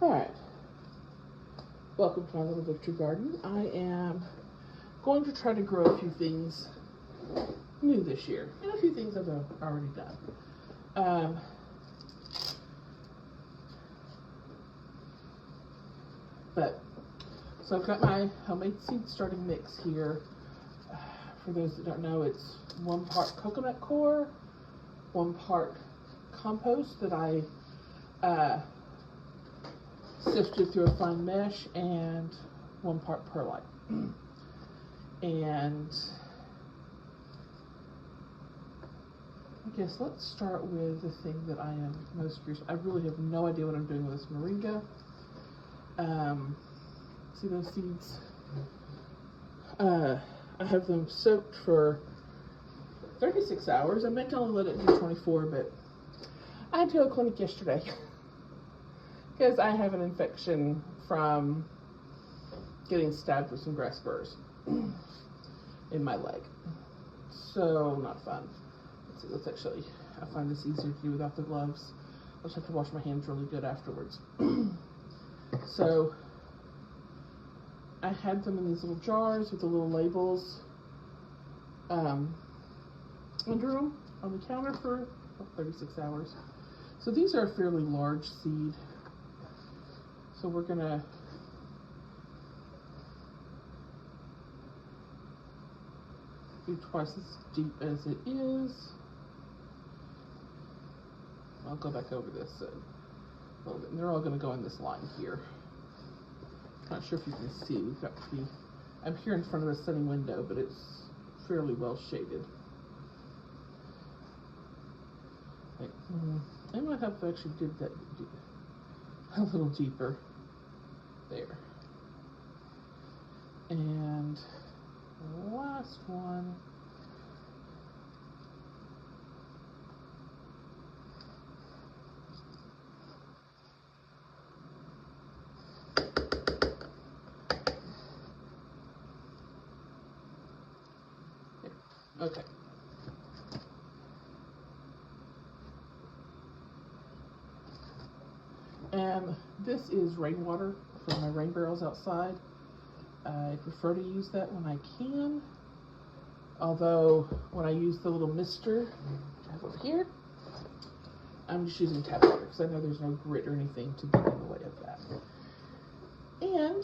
Alright, welcome to my little victory garden. I am going to try to grow a few things new this year, and a few things I've already done. So I've got my homemade seed starting mix here. For those that don't know, it's 1 part coconut coir, 1 part compost that I sifted through a fine mesh, and 1 part perlite. And I guess let's start with the thing that I am most curious. I really have no idea what I'm doing with this moringa. See those seeds? I have them soaked for 36 hours. I meant to only let it do 24, but I had to go to the clinic yesterday because I have an infection from getting stabbed with some grass burrs in my leg. So not fun. Let's actually, I find this easier to do without the gloves. I just have to wash my hands really good afterwards. So I had them in these little jars with the little labels under them on the counter for 36 hours. So these are a fairly large seed. So we're gonna do twice as deep as it is. I'll go back over this a little bit. And they're all gonna go in this line here. Not sure if you can see. We've got to be, I'm here in front of a sunny window, but it's fairly well shaded. Like, I might have actually did that a little deeper there. And the last one. Okay. And this is rainwater from my rain barrels outside. I prefer to use that when I can. Although when I use the little mister I have over here, I'm just using tap water because I know there's no grit or anything to get in the way of that. And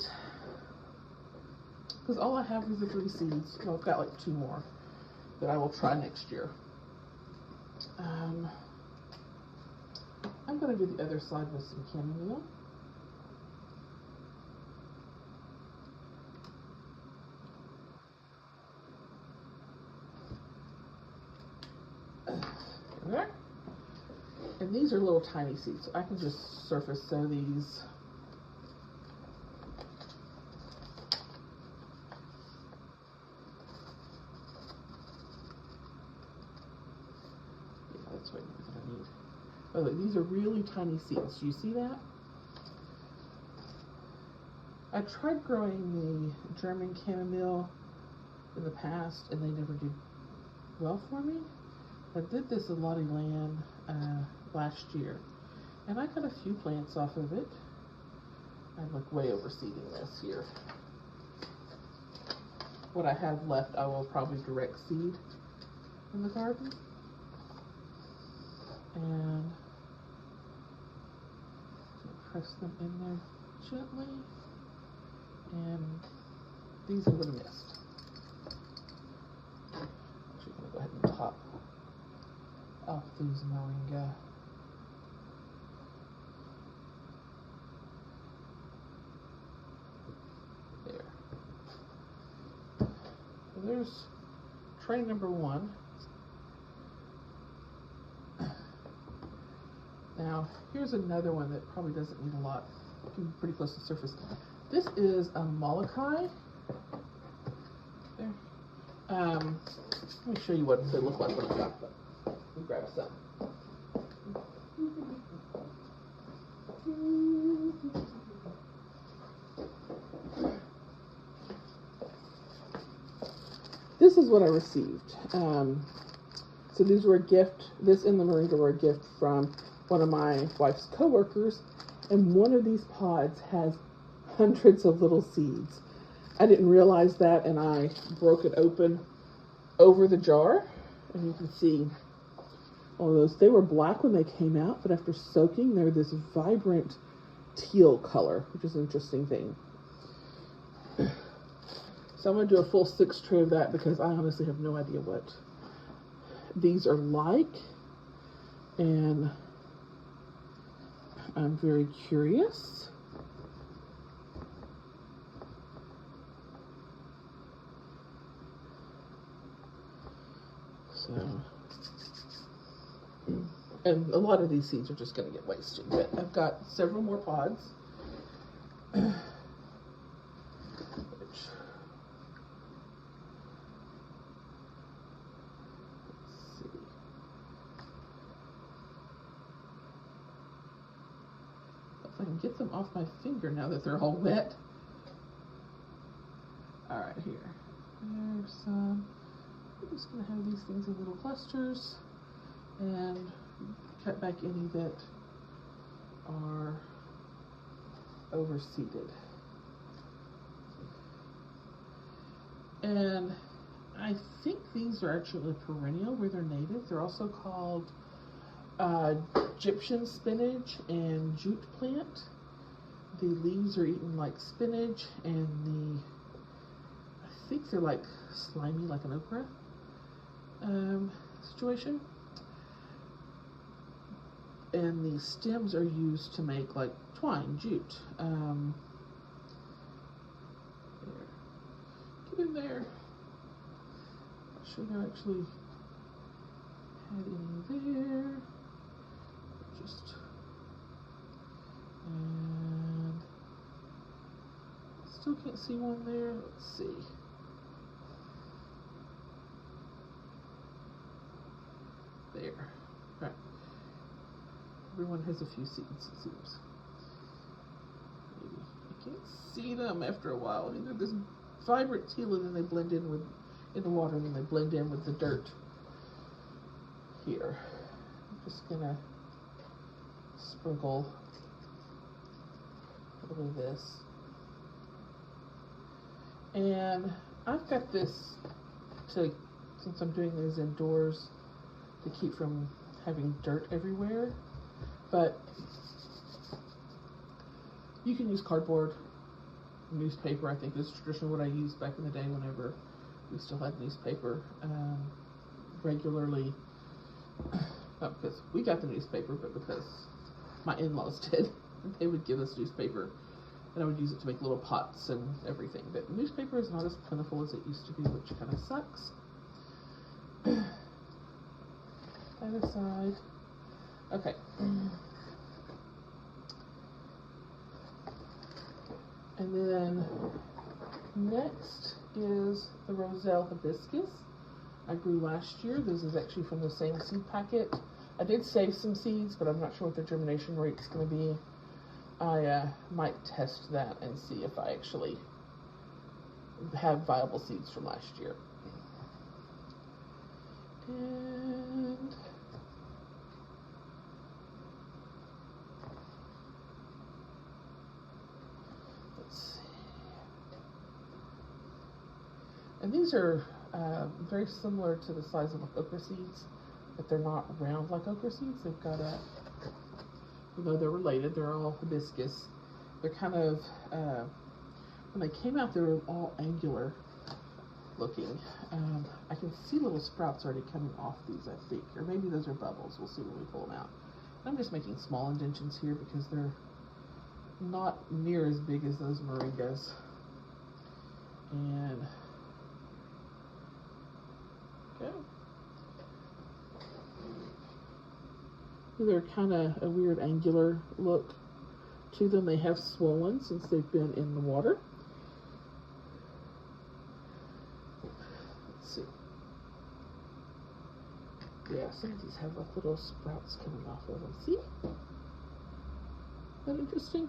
because all I have is the 3 seeds, well, I've got like 2 more that I will try next year. I'm going to do the other side with some chamomile. There. And these are little tiny seeds, so I can just surface sow these. Oh, these are really tiny seeds. Do you see that? I tried growing the German chamomile in the past, and they never did well for me. I did this in Lottie Land last year, and I got a few plants off of it. I'm like way overseeding this here. What I have left, I will probably direct seed in the garden. And press them in there gently, and these are the mist. Actually, I'm going to go ahead and top off these moringa. There. So there's tray number 1. Now, here's another one that probably doesn't need a lot. It can be pretty close to the surface. This is a Molokai. There. Let me show you what they look like when I got them. Let me grab some. This is what I received. So these were a gift. This and the moringa were a gift from one of my wife's co-workers, And one of these pods has hundreds of little seeds. I didn't realize that, and I broke it open over the jar, and you can see all those. They were black when they came out, but after soaking, they're this vibrant teal color, which is an interesting thing. So I'm going to do a full 6 tray of that because I honestly have no idea what these are like, and I'm very curious. So, and a lot of these seeds are just going to get wasted, but I've got several more pods. I can get them off my finger now that they're all wet. All right, here. There's some. I'm just going to have these things in little clusters and cut back any that are overseeded. And I think these are actually perennial where they're native. They're also called Egyptian spinach and jute plant. The leaves are eaten like spinach, and I think they're like slimy, like an okra situation. And the stems are used to make like twine, jute. Get in there. Not sure there actually had any there. Just and still can't see one there. Let's see. There. Right. Everyone has a few seeds, it seems. Maybe I can't see them after a while. I mean, they're this vibrant teal, and then they blend in the water, and then they blend in with the dirt. Here, I'm just gonna sprinkle a little of this. And I've got this since I'm doing these indoors, to keep from having dirt everywhere. But you can use cardboard, newspaper. I think is traditionally what I used back in the day whenever we still had newspaper regularly. Not because we got the newspaper, but because my in-laws did. They would give us newspaper, and I would use it to make little pots and everything. But newspaper is not as plentiful as it used to be, which kind of sucks. That aside. Okay. And then next is the roselle hibiscus I grew last year. This is actually from the same seed packet. I did save some seeds, but I'm not sure what the germination rate is going to be. I might test that and see if I actually have viable seeds from last year. And let's see. And these are very similar to the size of okra seeds, but they're not round like okra seeds. They've got although they're related, they're all hibiscus. They're kind of, when they came out, they were all angular looking. I can see little sprouts already coming off these, I think, or maybe those are bubbles. We'll see when we pull them out. I'm just making small indentions here because they're not near as big as those moringas. And okay. They're kind of a weird angular look to them. They have swollen since they've been in the water. Let's see. Yeah, some of these have like little sprouts coming off of them. See? Isn't that interesting?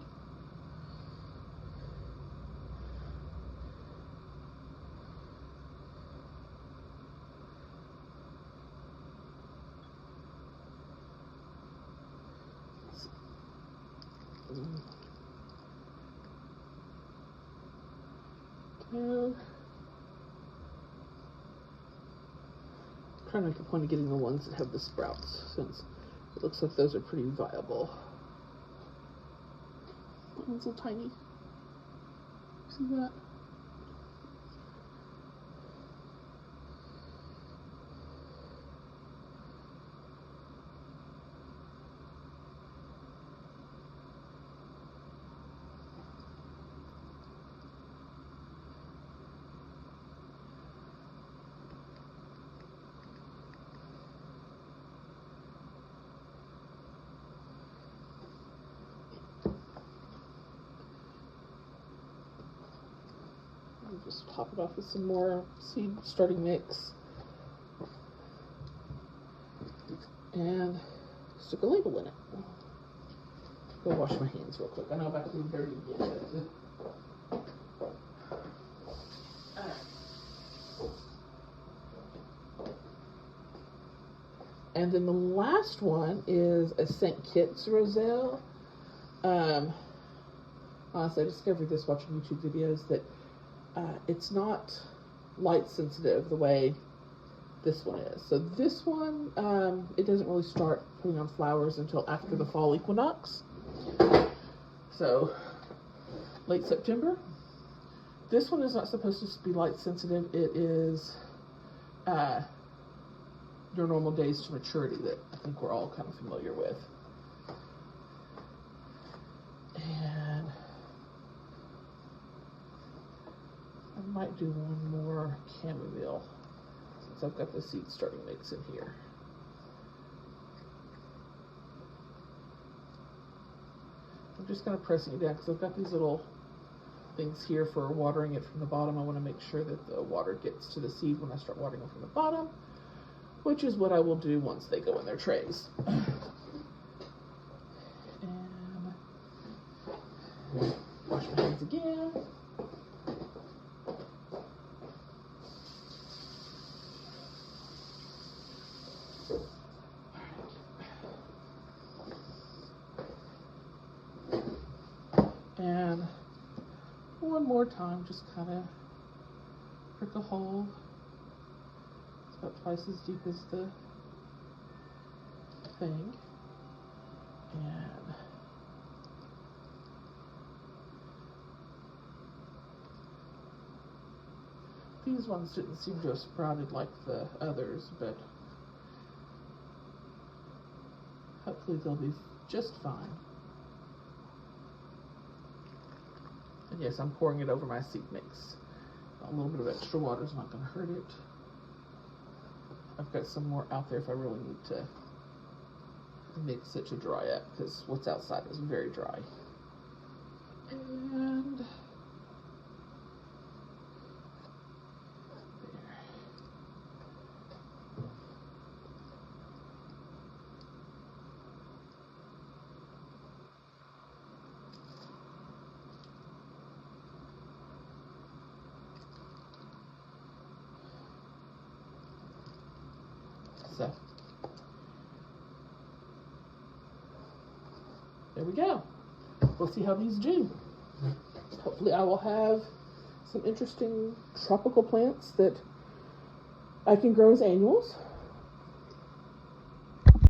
And I'm trying to make a point of getting the ones that have the sprouts, since it looks like those are pretty viable. That one's a little tiny. See that? Just top it off with some more seed starting mix. And stick a label in it. Go wash my hands real quick. I know I'm about to be dirty again. And then the last one is a St. Kitts roselle. Honestly, I discovered this watching YouTube videos that it's not light sensitive the way this one is. So this one, it doesn't really start putting on flowers until after the fall equinox. So late September. This one is not supposed to be light sensitive. It is your normal days to maturity that I think we're all kind of familiar with. And I might do one more chamomile since I've got the seed starting mix in here. I'm just kind of pressing it down because I've got these little things here for watering it from the bottom. I want to make sure that the water gets to the seed when I start watering them from the bottom, which is what I will do once they go in their trays. And wash my hands again. And one more time, just kind of prick a hole. It's about twice as deep as the thing. And these ones didn't seem to have sprouted like the others, but hopefully they'll be just fine. And yes, I'm pouring it over my seed mix. A little bit of extra water is not going to hurt it. I've got some more out there if I really need to mix it to dry up, because what's outside is very dry. And there. So there we go. We'll see how these do. Hopefully I will have some interesting tropical plants that I can grow as annuals.